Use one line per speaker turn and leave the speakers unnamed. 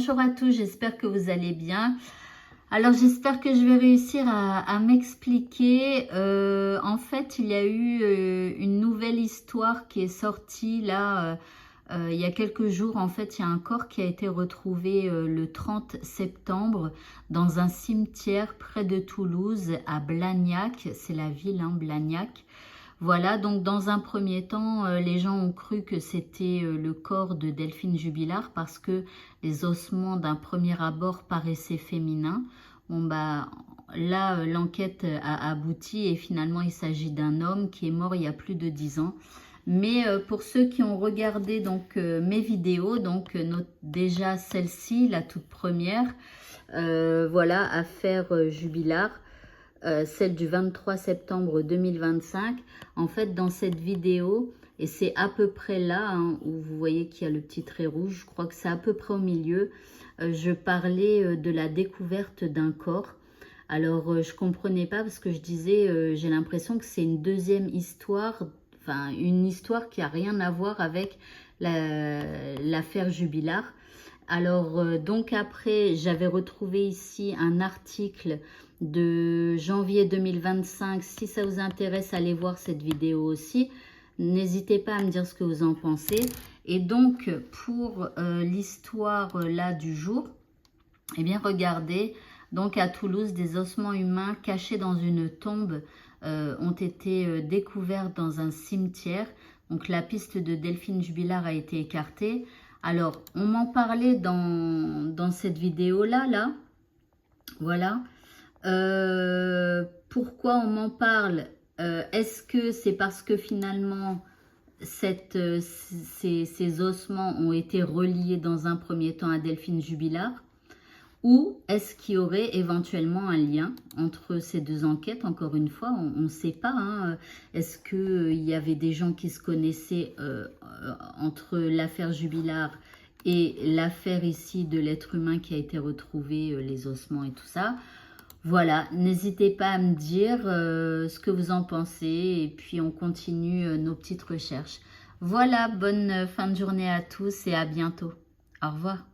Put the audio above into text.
bonjour à tous, j'espère que vous allez bien. Alors j'espère que je vais réussir à m'expliquer. En fait, il y a eu une nouvelle histoire qui est sortie là il y a quelques jours. En fait, il y a un corps qui a été retrouvé le 30 septembre dans un cimetière près de Toulouse, à Blagnac. C'est la ville, hein, Blagnac. Voilà, donc dans un premier temps, les gens ont cru que c'était le corps de Delphine Jubilard parce que les ossements d'un premier abord paraissaient féminins. Bon bah là, l'enquête a abouti et finalement il s'agit d'un homme qui est mort il y a plus de 10 ans. Mais pour ceux qui ont regardé donc mes vidéos, donc déjà celle-ci, la toute première, voilà, affaire Jubilard. Celle du 23 septembre 2025. En fait, dans cette vidéo, et c'est à peu près là, hein, où vous voyez qu'il y a le petit trait rouge, je crois que c'est à peu près au milieu, je parlais de la découverte d'un corps. Alors, je comprenais pas parce que je disais, j'ai l'impression que c'est une deuxième histoire, enfin, une histoire qui a rien à voir avec l'affaire Jubilard. Alors, donc après, j'avais retrouvé ici un article de janvier 2025. Si ça vous intéresse, allez voir cette vidéo aussi. N'hésitez pas à me dire ce que vous en pensez. Et donc, pour l'histoire là du jour, eh bien, regardez, donc à Toulouse, des ossements humains cachés dans une tombe ont été découverts dans un cimetière. Donc, la piste de Delphine Jubilard a été écartée. Alors, on m'en parlait dans cette vidéo-là, là. Voilà. Pourquoi on m'en parle? Est-ce que c'est parce que finalement, ces ossements ont été reliés dans un premier temps à Delphine Jubilard? Ou est-ce qu'il y aurait éventuellement un lien entre ces deux enquêtes? Encore une fois, on ne sait pas. Hein. Est-ce qu'il y avait des gens qui se connaissaient entre l'affaire Jubilard et l'affaire ici de l'être humain qui a été retrouvé, les ossements et tout ça? Voilà, n'hésitez pas à me dire ce que vous en pensez et puis on continue nos petites recherches. Voilà, bonne fin de journée à tous et à bientôt. Au revoir.